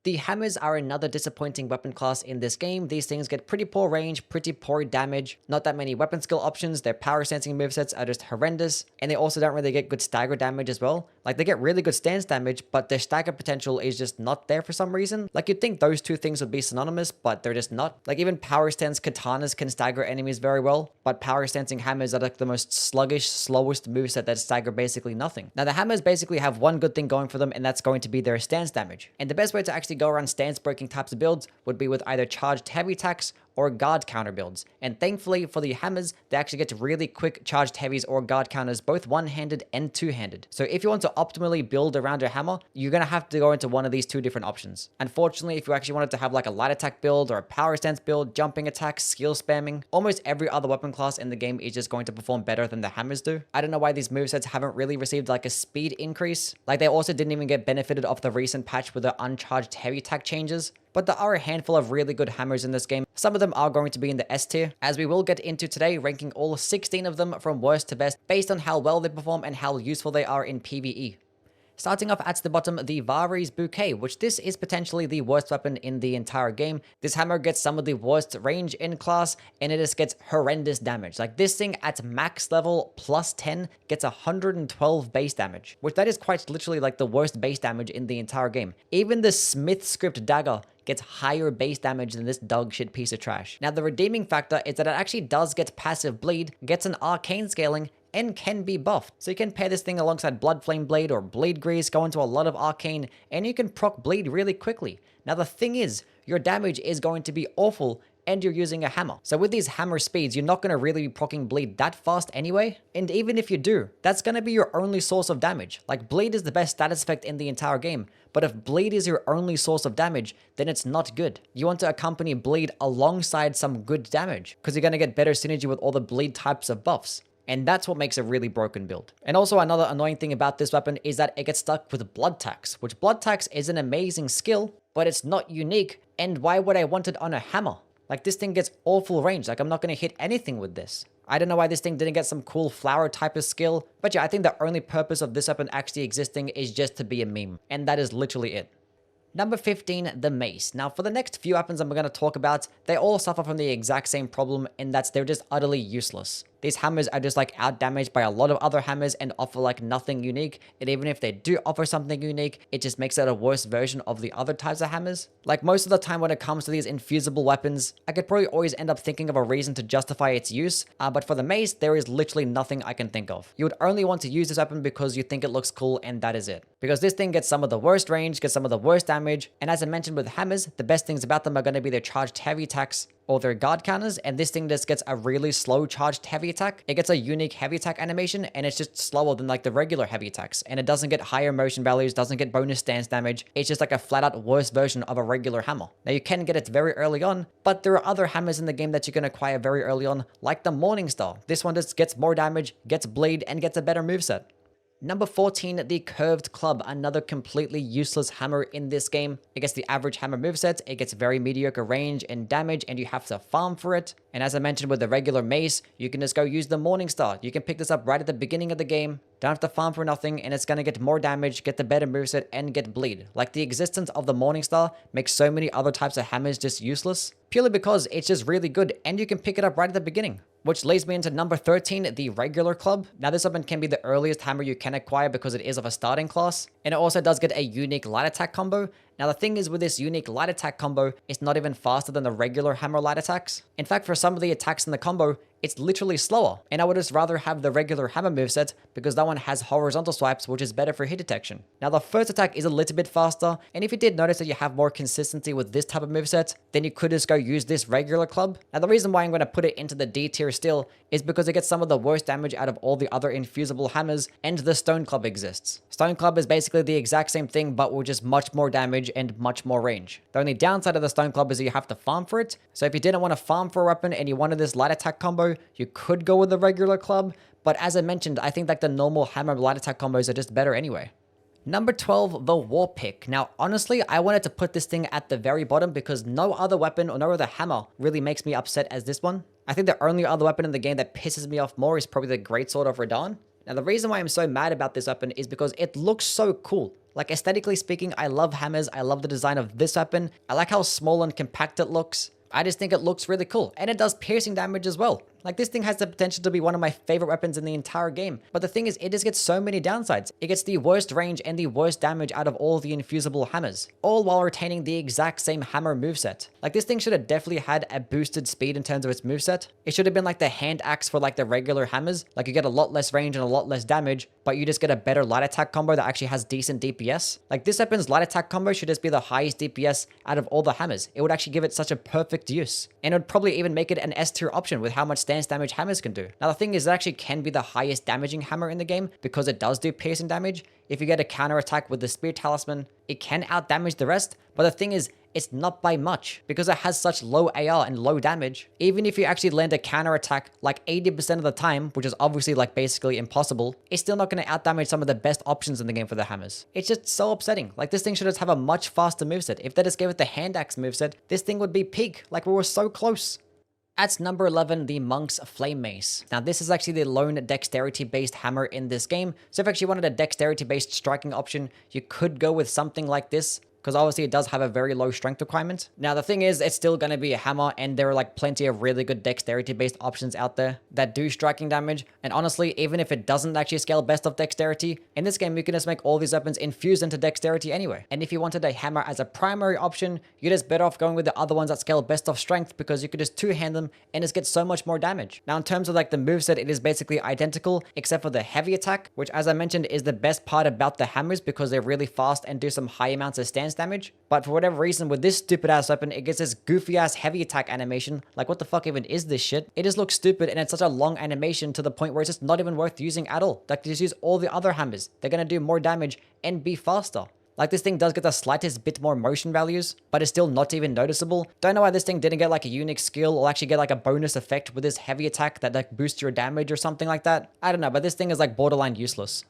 The hammers are another disappointing weapon class in this game. These things get pretty poor range, pretty poor damage, not that many weapon skill options, their power sensing movesets are just horrendous, and they also don't really get good stagger damage as well. Like, they get really good stance damage, but their stagger potential is just not there for some reason. Like, you'd think those two things would be synonymous, but they're just not. Like, even power stance katanas can stagger enemies very well, but power stancing hammers are like the most sluggish, slowest moveset that stagger basically nothing. Now, the hammers basically have one good thing going for them, and that's going to be their stance damage. And the best way to actually go around stance breaking types of builds would be with either charged heavy attacks or guard counter builds. And thankfully for the hammers, they actually get really quick charged heavies or guard counters, both one-handed and two-handed. So if you want to optimally build around your hammer, you're going to have to go into one of these two different options. Unfortunately, if you actually wanted to have like a light attack build or a power stance build, jumping attacks, skill spamming, almost every other weapon class in the game is just going to perform better than the hammers do. I don't know why these movesets haven't really received like a speed increase. Like, they also didn't even get benefited off the recent patch with the uncharged heavy attack changes. But there are a handful of really good hammers in this game. Some of them are going to be in the S tier, as we will get into today, ranking all 16 of them from worst to best based on how well they perform and how useful they are in PvE. Starting off at the bottom, the VARRE'S Bouquet, which this is potentially the worst weapon in the entire game. This hammer gets some of the worst range in class, and it just gets horrendous damage. Like, this thing at max level plus 10 gets 112 base damage, which that is quite literally like the worst base damage in the entire game. Even the Smith script dagger gets higher base damage than this dog shit piece of trash. Now, the redeeming factor is that it actually does get passive bleed, gets an arcane scaling, and can be buffed. So you can pair this thing alongside Blood Flame Blade or Bleed Grease, go into a lot of arcane, and you can proc bleed really quickly. Now, the thing is, your damage is going to be awful, and you're using a hammer. So with these hammer speeds, you're not going to really be proccing bleed that fast anyway. And even if you do, that's going to be your only source of damage. Like, bleed is the best status effect in the entire game. But if bleed is your only source of damage, then it's not good. You want to accompany bleed alongside some good damage, because you're going to get better synergy with all the bleed types of buffs. And that's what makes a really broken build. And also, another annoying thing about this weapon is that it gets stuck with Blood Tax, which Blood Tax is an amazing skill, but it's not unique. And why would I want it on a hammer? Like, this thing gets awful range. Like, I'm not going to hit anything with this. I don't know why this thing didn't get some cool flower type of skill. But yeah, I think the only purpose of this weapon actually existing is just to be a meme. And that is literally it. Number 15, the Mace. Now, for the next few weapons I'm going to talk about, they all suffer from the exact same problem, in that they're just utterly useless. These hammers are just like out-damaged by a lot of other hammers and offer like nothing unique. And even if they do offer something unique, it just makes it a worse version of the other types of hammers. Like, most of the time when it comes to these infusible weapons, I could probably always end up thinking of a reason to justify its use. But for the Mace, there is literally nothing I can think of. You would only want to use this weapon because you think it looks cool, and that is it. Because this thing gets some of the worst range, gets some of the worst damage, and as I mentioned with hammers, the best things about them are going to be their charged heavy attacks or their guard counters, and this thing just gets a really slow charged heavy attack. It gets a unique heavy attack animation, and it's just slower than like the regular heavy attacks, and it doesn't get higher motion values, doesn't get bonus stance damage. It's just like a flat out worse version of a regular hammer. Now, you can get it very early on, but there are other hammers in the game that you can acquire very early on, like the Morningstar. This one just gets more damage, gets bleed, and gets a better moveset. Number 14, the Curved Club, another completely useless hammer in this game. It gets the average hammer moveset, it gets very mediocre range and damage, and you have to farm for it. And as I mentioned with the regular Mace, you can just go use the Morningstar. You can pick this up right at the beginning of the game, don't have to farm for nothing, and it's going to get more damage, get the better moveset, and get bleed. Like, the existence of the Morningstar makes so many other types of hammers just useless, purely because it's just really good, and you can pick it up right at the beginning. Which leads me into number 13, the Regular Club. Now, this weapon can be the earliest hammer you can acquire because it is of a starting class, and it also does get a unique light attack combo. Now, the thing is with this unique light attack combo, it's not even faster than the regular hammer light attacks. In fact, for some of the attacks in the combo, it's literally slower, and I would just rather have the regular hammer moveset because that one has horizontal swipes, which is better for hit detection. Now, the first attack is a little bit faster, and if you did notice that you have more consistency with this type of moveset, then you could just go use this regular club. Now, the reason why I'm going to put it into the D tier still is because it gets some of the worst damage out of all the other infusible hammers, and the Stone Club exists. Stone Club is basically the exact same thing, but with just much more damage and much more range. The only downside of the Stone Club is that you have to farm for it, so if you didn't want to farm for a weapon and you wanted this light attack combo, you could go with the regular club, but as I mentioned, I think like the normal hammer light attack combos are just better anyway. Number 12, the WARPICK. Now, honestly, I wanted to put this thing at the very bottom because no other weapon or no other hammer really makes me upset as this one. I think the only other weapon in the game that pisses me off more is probably the Greatsword of Radahn. Now, the reason why I'm so mad about this weapon is because it looks so cool. Like aesthetically speaking, I love hammers. I love the design of this weapon. I like how small and compact it looks. I just think it looks really cool, and it does piercing damage as well. Like this thing has the potential to be one of my favorite weapons in the entire game. But the thing is, it just gets so many downsides. It gets the worst range and the worst damage out of all the infusible hammers, all while retaining the exact same hammer moveset. Like this thing should have definitely had a boosted speed in terms of its moveset. It should have been like the hand axe for like the regular hammers. Like you get a lot less range and a lot less damage, but you just get a better light attack combo that actually has decent DPS. Like this weapon's light attack combo should just be the highest DPS out of all the hammers. It would actually give it such a perfect use. And it would probably even make it an S tier option with how much stance damage hammers can do. Now the thing is, it actually can be the highest damaging hammer in the game because it does do piercing damage. If you get a counter attack with the Spear Talisman, it can out damage the rest. But the thing is, it's not by much because it has such low AR and low damage. Even if you actually land a counter attack like 80% of the time, which is obviously like basically impossible, it's still not going to out damage some of the best options in the game for the hammers. It's just so upsetting. Like this thing should just have a much faster moveset. If they just gave it the hand axe moveset, this thing would be peak. Like we were so close. At number 11, the Monk's Flame Mace. Now this is actually the lone dexterity based hammer in this game. So if you actually wanted a dexterity based striking option, you could go with something like this, because obviously it does have a very low strength requirement. Now the thing is, it's still going to be a hammer, and there are like plenty of really good dexterity based options out there that do striking damage. And honestly, even if it doesn't actually scale best of dexterity, in this game you can just make all these weapons infuse into dexterity anyway. And if you wanted a hammer as a primary option, you're just better off going with the other ones that scale best of strength, because you could just two-hand them and just get so much more damage. Now in terms of like the moveset, it is basically identical except for the heavy attack, which as I mentioned is the best part about the hammers because they're really fast and do some high amounts of stance damage. But for whatever reason, with this stupid ass weapon, it gets this goofy ass heavy attack animation. Like what the fuck even is this shit? It just looks stupid, and it's such a long animation to the point where it's just not even worth using at all. Like just use all the other hammers. They're gonna do more damage and be faster. Like this thing does get the slightest bit more motion values, but it's still not even noticeable. Don't know why this thing didn't get like a unique skill or actually get like a bonus effect with this heavy attack that like boosts your damage or something like that. I don't know, but this thing is like borderline useless.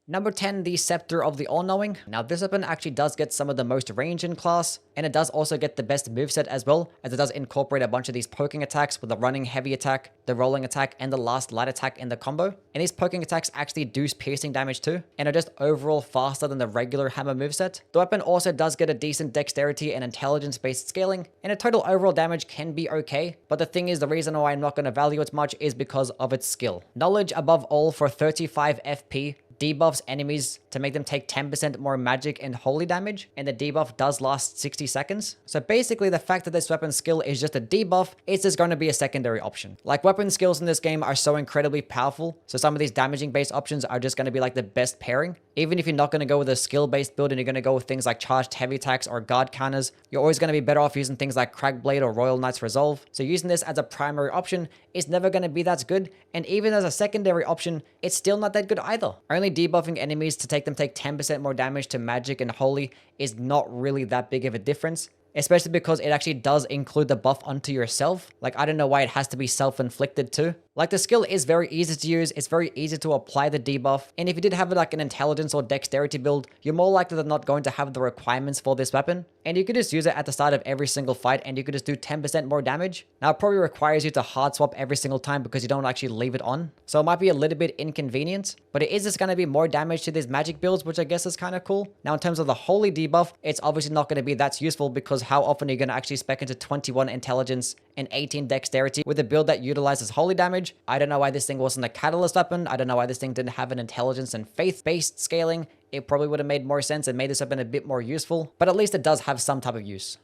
Number 10, the Scepter of the All-Knowing. Now this weapon actually does get some of the most range in class, and it does also get the best moveset as well, as it does incorporate a bunch of these poking attacks with the running heavy attack, the rolling attack, and the last light attack in the combo. And these poking attacks actually do piercing damage too, and are just overall faster than the regular hammer moveset. The weapon also does get a decent dexterity and intelligence-based scaling, and a total overall damage can be okay, but the thing is, the reason why I'm not going to value it much is because of its skill. Knowledge above all for 35 FP, debuffs enemies to make them take 10% more magic and holy damage, and the debuff does last 60 seconds. So basically the fact that this weapon skill is just a debuff, it's just going to be a secondary option. Like weapon skills in this game are so incredibly powerful, so some of these damaging based options are just going to be like the best pairing. Even if you're not going to go with a skill based build and you're going to go with things like charged heavy attacks or guard counters, you're always going to be better off using things like Crackblade or Royal Knight's Resolve. So using this as a primary option is never going to be that good, and even as a secondary option, it's still not that good either. Only debuffing enemies to take 10% more damage to magic and holy is not really that big of a difference, especially because it actually does include the buff onto yourself. Like I don't know why it has to be self-inflicted too. Like the skill is very easy to use, it's very easy to apply the debuff, and if you did have like an intelligence or dexterity build, you're more likely than not going to have the requirements for this weapon, and you could just use it at the start of every single fight and you could just do 10% more damage. Now it probably requires you to hard swap every single time because you don't actually leave it on, so it might be a little bit inconvenient, but it is just going to be more damage to these magic builds, which I guess is kind of cool. Now in terms of the holy debuff, it's obviously not going to be that useful because how often are you going to actually spec into 21 intelligence and 18 dexterity with a build that utilizes holy damage? I don't know why this thing wasn't a catalyst weapon. I don't know why this thing didn't have an intelligence and faith-based scaling. It probably would have made more sense and made this weapon a bit more useful, but at least it does have some type of use.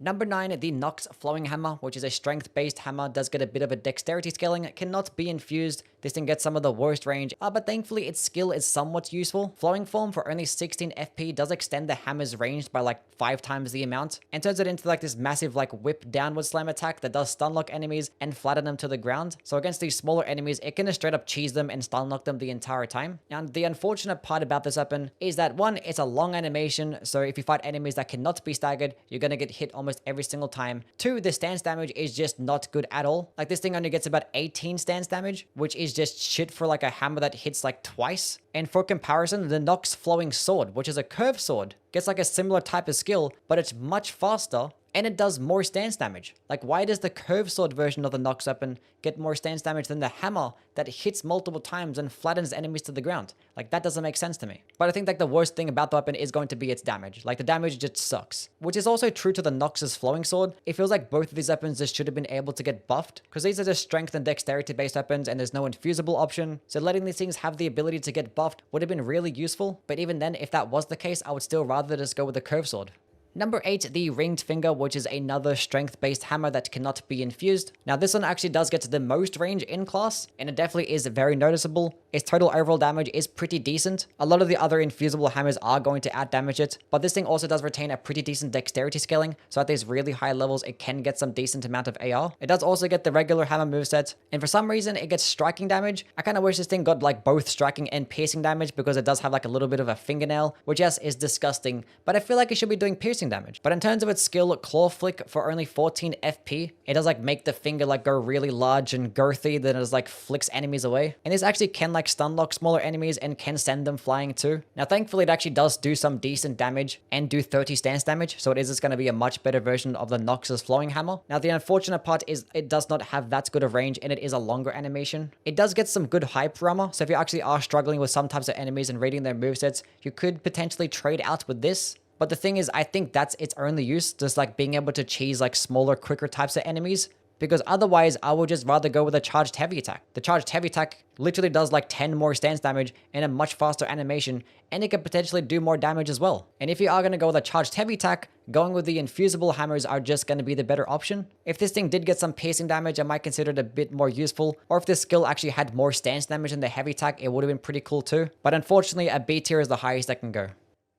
Number 9, the Nox Flowing Hammer, which is a strength-based hammer, does get a bit of a dexterity scaling, cannot be infused. This thing gets some of the worst range, but thankfully its skill is somewhat useful. Flowing Form for only 16 FP does extend the hammer's range by like 5 times the amount, and turns it into like this massive like whip downward slam attack that does stun lock enemies and flatten them to the ground. So against these smaller enemies, it can just straight up cheese them and stun lock them the entire time. And the unfortunate part about this weapon is that one, it's a long animation, so if you fight enemies that cannot be staggered, you're gonna get hit almost every single time. 2, the stance damage is just not good at all. Like this thing only gets about 18 stance damage, which is just shit for like a hammer that hits like twice. And for comparison, the Nox Flowing Sword, which is a curved sword, gets like a similar type of skill, but it's much faster and it does more stance damage. Like, why does the curved sword version of the Nox weapon get more stance damage than the hammer that hits multiple times and flattens enemies to the ground? Like, that doesn't make sense to me. But I think like the worst thing about the weapon is going to be its damage. Like, the damage just sucks. Which is also true to the Nox's flowing sword. It feels like both of these weapons just should have been able to get buffed, because these are just strength and dexterity based weapons and there's no infusible option. So letting these things have the ability to get buffed would have been really useful. But even then, if that was the case, I would still rather just go with the curved sword. Number 8, the Ringed Finger, which is another strength-based hammer that cannot be infused. Now, this one actually does get to the most range in class, and it definitely is very noticeable. Its total overall damage is pretty decent. A lot of the other infusible hammers are going to out-damage it, but this thing also does retain a pretty decent dexterity scaling, so at these really high levels, it can get some decent amount of AR. It does also get the regular hammer moveset, and for some reason, it gets striking damage. I kind of wish this thing got like both striking and piercing damage, because it does have like a little bit of a fingernail, which yes, is disgusting, but I feel like it should be doing piercing damage. But in terms of its skill, claw flick for only 14 FP, it does like make the finger like go really large and girthy, then it just like flicks enemies away. And this actually can like stun lock smaller enemies and can send them flying too. Now thankfully it actually does do some decent damage and do 30 stance damage, so it is just going to be a much better version of the Nox's flowing hammer. Now the unfortunate part is it does not have that good of range and it is a longer animation. It does get some good hype armor, so if you actually are struggling with some types of enemies and reading their movesets, you could potentially trade out with this. But the thing is, I think that's its only use, just like being able to cheese like smaller, quicker types of enemies. Because otherwise, I would just rather go with a charged heavy attack. The charged heavy attack literally does like 10 more stance damage and a much faster animation, and it can potentially do more damage as well. And if you are going to go with a charged heavy attack, going with the infusible hammers are just going to be the better option. If this thing did get some piercing damage, I might consider it a bit more useful. Or if this skill actually had more stance damage than the heavy attack, it would have been pretty cool too. But unfortunately, a B tier is the highest that can go.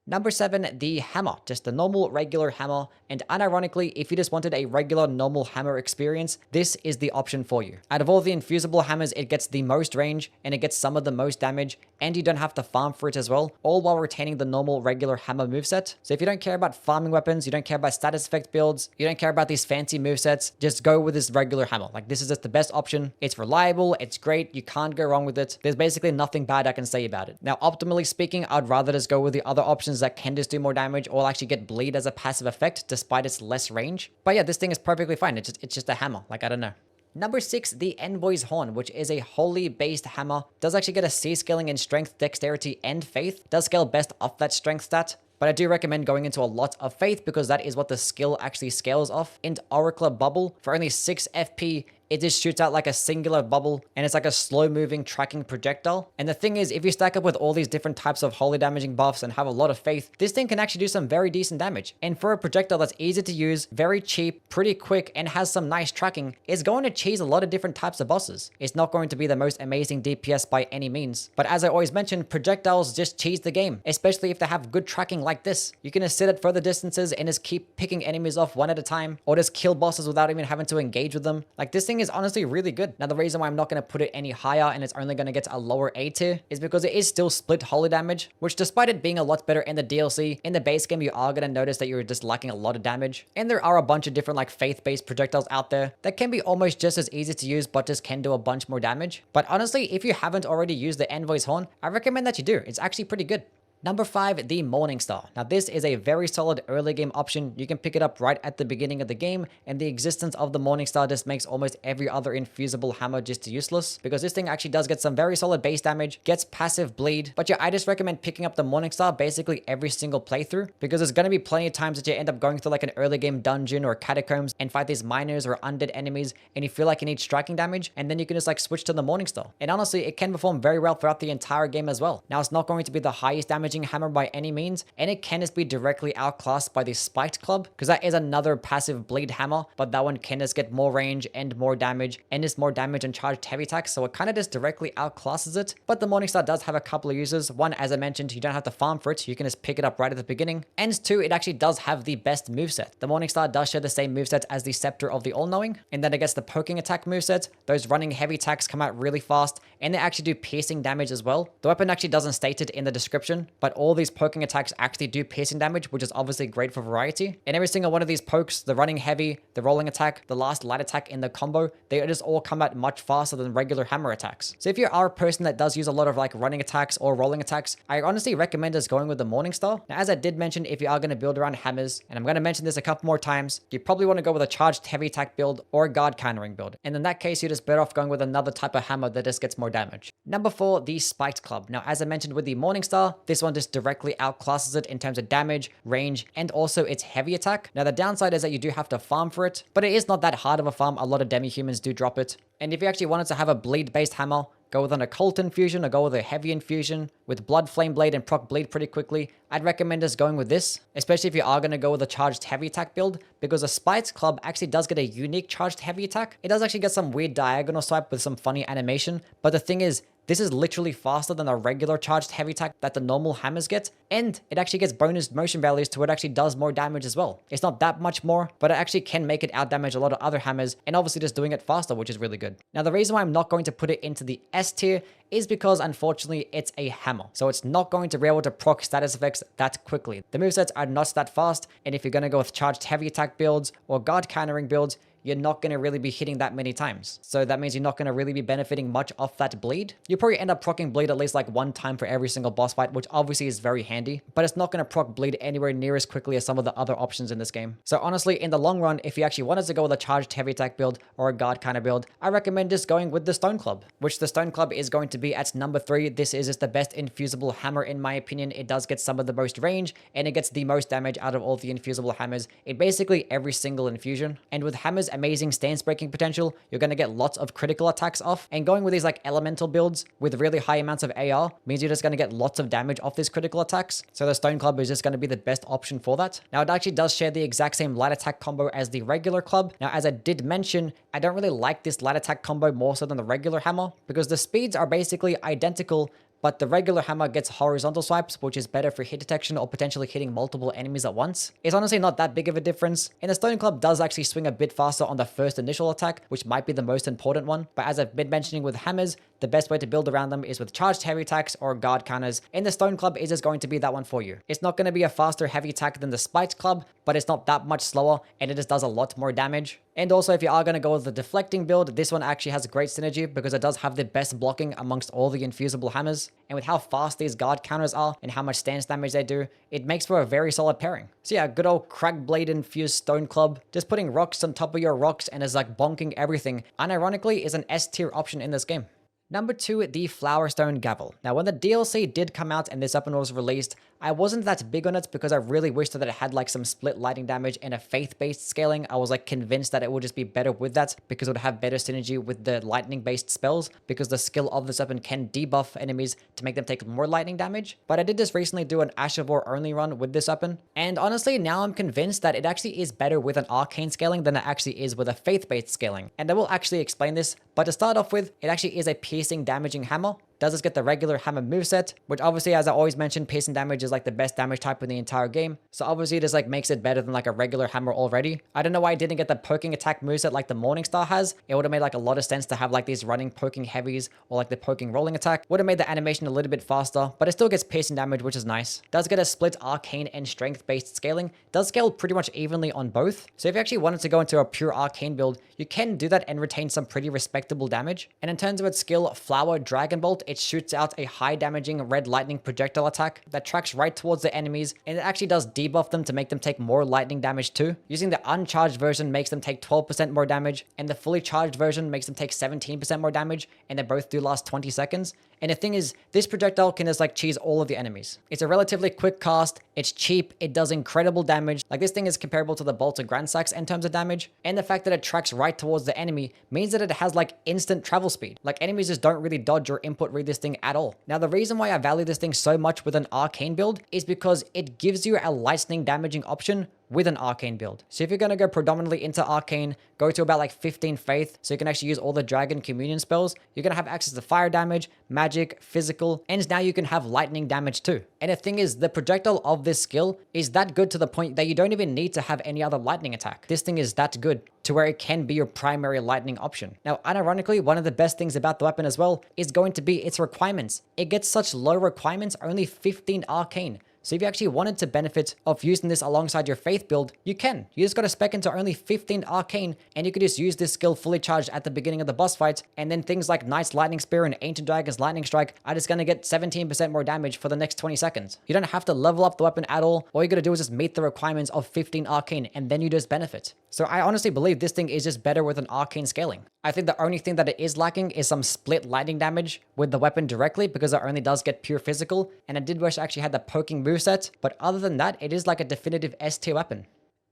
Number 7, the hammer, just the normal regular hammer, and unironically, if you just wanted a regular normal hammer experience, this is the option for you. Out of all the infusible hammers, it gets the most range, and it gets some of the most damage, and you don't have to farm for it as well, all while retaining the normal regular hammer moveset. So if you don't care about farming weapons, you don't care about status effect builds, you don't care about these fancy movesets, just go with this regular hammer. Like, this is just the best option. It's reliable, it's great, you can't go wrong with it. There's basically nothing bad I can say about it. Now, optimally speaking, I'd rather just go with the other options that can just do more damage or actually get bleed as a passive effect despite its less range. But yeah, this thing is perfectly fine. It's just a hammer. Like, I don't know. Number 6, the ENVOY'S Horn, which is a holy based hammer. Does actually get a C scaling in strength, dexterity, and faith. Does scale best off that strength stat. But I do recommend going into a lot of faith because that is what the skill actually scales off. And Oracler Bubble for only 6 FP. It just shoots out like a singular bubble, and it's like a slow-moving tracking projectile. And the thing is, if you stack up with all these different types of holy damaging buffs and have a lot of faith, this thing can actually do some very decent damage. And for a projectile that's easy to use, very cheap, pretty quick, and has some nice tracking, it's going to cheese a lot of different types of bosses. It's not going to be the most amazing DPS by any means. But as I always mention, projectiles just cheese the game, especially if they have good tracking like this. You can just sit at further distances and just keep picking enemies off one at a time, or just kill bosses without even having to engage with them. Like, this thing is honestly really good. Now, the reason why I'm not going to put it any higher and it's only going to get a lower A tier is because it is still split holy damage, which despite it being a lot better in the DLC, in the base game, you are going to notice that you're just lacking a lot of damage. And there are a bunch of different like faith-based projectiles out there that can be almost just as easy to use, but just can do a bunch more damage. But honestly, if you haven't already used the ENVOY'S Horn, I recommend that you do. It's actually pretty good. Number 5, the Morningstar. Now, this is a very solid early game option. You can pick it up right at the beginning of the game, and the existence of the Morningstar just makes almost every other infusible hammer just useless, because this thing actually does get some very solid base damage, gets passive bleed. But yeah, I just recommend picking up the Morningstar basically every single playthrough, because there's going to be plenty of times that you end up going through like an early game dungeon or catacombs and fight these miners or undead enemies, and you feel like you need striking damage, and then you can just like switch to the Morningstar. And honestly, it can perform very well throughout the entire game as well. Now, it's not going to be the highest damaging hammer by any means, and it can just be directly outclassed by the Spiked Club, because that is another passive bleed hammer, but that one can just get more range and more damage, and is more damage and charged heavy attacks, so it kind of just directly outclasses it. But the Morningstar does have a couple of uses. One, as I mentioned, you don't have to farm for it, you can just pick it up right at the beginning. And 2, it actually does have the best moveset. The Morningstar does share the same moveset as the Scepter of the All-Knowing, and then it gets the poking attack moveset. Those running heavy attacks come out really fast, and they actually do piercing damage as well. The weapon actually doesn't state it in the description, but all these poking attacks actually do piercing damage, which is obviously great for variety. And every single one of these pokes, the running heavy, the rolling attack, the last light attack in the combo, they just all come out much faster than regular hammer attacks. So if you are a person that does use a lot of like running attacks or rolling attacks, I honestly recommend us going with the Morningstar. Now, as I did mention, if you are going to build around hammers, and I'm going to mention this a couple more times, you probably want to go with a charged heavy attack build or a guard countering build. And in that case, you're just better off going with another type of hammer that just gets more damage. Number 4, the Spiked Club. Now, as I mentioned with the Morningstar, this one just directly outclasses it in terms of damage, range, and also its heavy attack. Now, the downside is that you do have to farm for it, but it is not that hard of a farm. A lot of demi-humans do drop it. And if you actually wanted to have a bleed-based hammer, go with an occult infusion or go with a heavy infusion with blood flame blade and proc bleed pretty quickly, I'd recommend us going with this, especially if you are going to go with a charged heavy attack build, because a Spiked Club actually does get a unique charged heavy attack. It does actually get some weird diagonal swipe with some funny animation, but the thing is, this is literally faster than a regular charged heavy attack that the normal hammers get, and it actually gets bonus motion values to where it actually does more damage as well. It's not that much more, but it actually can make it outdamage a lot of other hammers, and obviously just doing it faster, which is really good. Now, the reason why I'm not going to put it into the S tier is because, unfortunately, it's a hammer. So it's not going to be able to proc status effects that quickly. The movesets are not that fast, and if you're going to go with charged heavy attack builds or guard countering builds, you're not going to really be hitting that many times. So that means you're not going to really be benefiting much off that bleed. You probably end up proccing bleed at least like one time for every single boss fight, which obviously is very handy, but it's not going to proc bleed anywhere near as quickly as some of the other options in this game. So honestly, in the long run, if you actually wanted to go with a charged heavy attack build or a guard kind of build, I recommend just going with the Stone Club, which the Stone Club is going to be at number 3. This is just the best infusible hammer in my opinion. It does get some of the most range and it gets the most damage out of all the infusible hammers in basically every single infusion. And with hammer's amazing stance breaking potential, you're going to get lots of critical attacks off, and going with these like elemental builds with really high amounts of AR means you're just going to get lots of damage off these critical attacks. So the Stone Club is just going to be the best option for that. Now, it actually does share the exact same light attack combo as the regular club. Now, as I did mention, I don't really like this light attack combo more so than the regular hammer because the speeds are basically identical, but the regular hammer gets horizontal swipes, which is better for hit detection or potentially hitting multiple enemies at once. It's honestly not that big of a difference, and the Stone Club does actually swing a bit faster on the first initial attack, which might be the most important one. But as I've been mentioning with hammers, the best way to build around them is with charged heavy attacks or guard counters, and the Stone Club is just going to be that one for you. It's not going to be a faster heavy attack than the Spiked Club, but it's not that much slower, and it just does a lot more damage. And also, if you are going to go with the deflecting build, this one actually has great synergy because it does have the best blocking amongst all the infusible hammers. And with how fast these guard counters are and how much stance damage they do, it makes for a very solid pairing. So yeah, good old crack blade infused Stone Club, just putting rocks on top of your rocks and is like bonking everything, unironically is an S tier option in this game. Number 2, the Flowerstone Gavel. Now, when the DLC did come out and this weapon was released, I wasn't that big on it because I really wished that it had like some split lightning damage and a faith-based scaling. I was like convinced that it would just be better with that because it would have better synergy with the lightning-based spells because the skill of this weapon can debuff enemies to make them take more lightning damage. But I did just recently do an Ash of War only run with this weapon, and honestly, now I'm convinced that it actually is better with an arcane scaling than it actually is with a faith-based scaling. And I will actually explain this, but to start off with, it actually is a piercing damaging hammer. Does this get the regular hammer moveset, which obviously, as I always mention, piercing damage is like the best damage type in the entire game. So obviously it just like makes it better than like a regular hammer already. I don't know why I didn't get the poking attack moveset like the Morningstar has. It would have made like a lot of sense to have like these running poking heavies or like the poking rolling attack. Would have made the animation a little bit faster, but it still gets piercing damage, which is nice. Does get a split arcane and strength based scaling. Does scale pretty much evenly on both. So if you actually wanted to go into a pure arcane build, you can do that and retain some pretty respectable damage. And in terms of its skill, Flower Dragon Bolt, it shoots out a high damaging red lightning projectile attack that tracks right towards the enemies, and it actually does debuff them to make them take more lightning damage too. Using the uncharged version makes them take 12% more damage, and the fully charged version makes them take 17% more damage, and they both do last 20 seconds. And the thing is, this projectile can just like cheese all of the enemies. It's a relatively quick cast, it's cheap, it does incredible damage. Like this thing is comparable to the Bolt of Gransax in terms of damage, and the fact that it tracks right towards the enemy means that it has like instant travel speed. Like enemies just don't really dodge or input read this thing at all. Now the reason why I value this thing so much with an arcane build is because it gives you a lightning damaging option with an arcane build. So if you're going to go predominantly into arcane, go to about like 15 faith, so you can actually use all the dragon communion spells, you're going to have access to fire damage, magic, physical, and now you can have lightning damage too. And the thing is, the projectile of this skill is that good to the point that you don't even need to have any other lightning attack. This thing is that good to where it can be your primary lightning option. Now, unironically, one of the best things about the weapon as well is going to be its requirements. It gets such low requirements, only 15 arcane. So if you actually wanted to benefit of using this alongside your faith build, you can. You just got to spec into only 15 arcane, and you could just use this skill fully charged at the beginning of the boss fight, and then things like Knight's Lightning Spear and Ancient Dragon's Lightning Strike are just going to get 17% more damage for the next 20 seconds. You don't have to level up the weapon at all you got to do is just meet the requirements of 15 arcane, and then you just benefit. So I honestly believe this thing is just better with an arcane scaling. I think the only thing that it is lacking is some split lightning damage with the weapon directly, because it only does get pure physical, and I did wish I actually had the poking moveset, but other than that, it is like a definitive S tier weapon.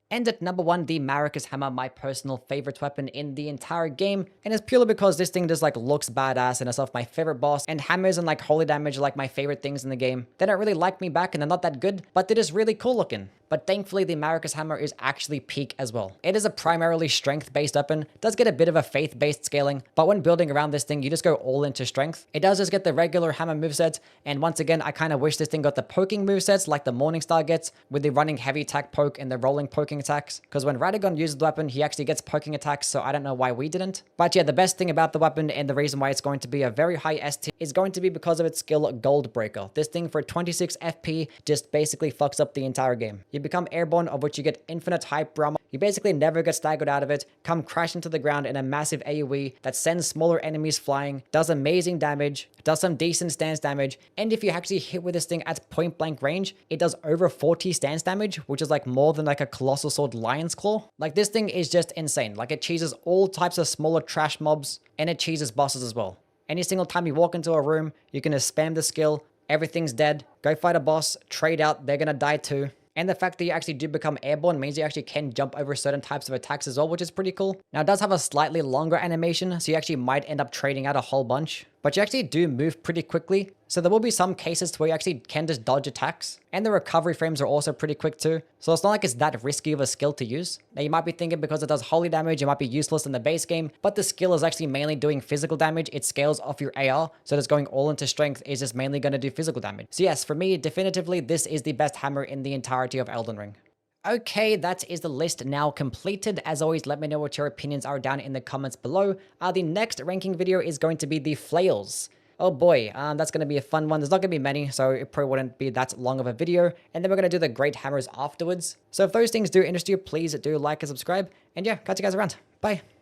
And at number 1, the MARIKA'S hammer, my personal favorite weapon in the entire game. And it's purely because this thing just like looks badass and it's off my favorite boss, and hammers and like holy damage are like my favorite things in the game. They don't really like me back and they're not that good, but they're just really cool looking. But thankfully, the MARIKA'S hammer is actually peak as well. It is a primarily strength-based weapon, does get a bit of a faith-based scaling, but when building around this thing, you just go all into strength. It does just get the regular hammer moveset, and once again, I kind of wish this thing got the poking movesets like the Morningstar gets, with the running heavy attack poke and the rolling poking attacks, because when Radagon uses the weapon, he actually gets poking attacks, so I don't know why we didn't. But yeah, the best thing about the weapon, and the reason why it's going to be a very high S tier, is going to be because of its skill Goldbreaker. This thing for 26 FP just basically fucks up the entire game. You become airborne, of which you get infinite hype realm. You basically never get staggered out of it, come crashing to the ground in a massive AoE that sends smaller enemies flying, does amazing damage, does some decent stance damage, and if you actually hit with this thing at point blank range, it does over 40 stance damage, which is like more than like a Colossal Sword Lion's Claw. Like, this thing is just insane. Like, it cheeses all types of smaller trash mobs, and it cheeses bosses as well. Any single time you walk into a room, you can just spam the skill, everything's dead, go fight a boss, trade out, they're gonna die too. And the fact that you actually do become airborne means you actually can jump over certain types of attacks as well, which is pretty cool. Now, it does have a slightly longer animation, so you actually might end up trading out a whole bunch. But you actually do move pretty quickly, so there will be some cases where you actually can just dodge attacks. And the recovery frames are also pretty quick too, so it's not like it's that risky of a skill to use. Now, you might be thinking because it does holy damage, it might be useless in the base game, but the skill is actually mainly doing physical damage. It scales off your AR, so just going all into strength is just mainly going to do physical damage. So yes, for me, definitively, this is the best hammer in the entirety of Elden Ring. Okay, that is the list now completed. As always, let me know what your opinions are down in the comments below. The next ranking video is going to be the flails. Oh boy, that's going to be a fun one. There's not going to be many, so it probably wouldn't be that long of a video. And then we're going to do the great hammers afterwards. So if those things do interest you, please do like and subscribe. And yeah, catch you guys around. Bye.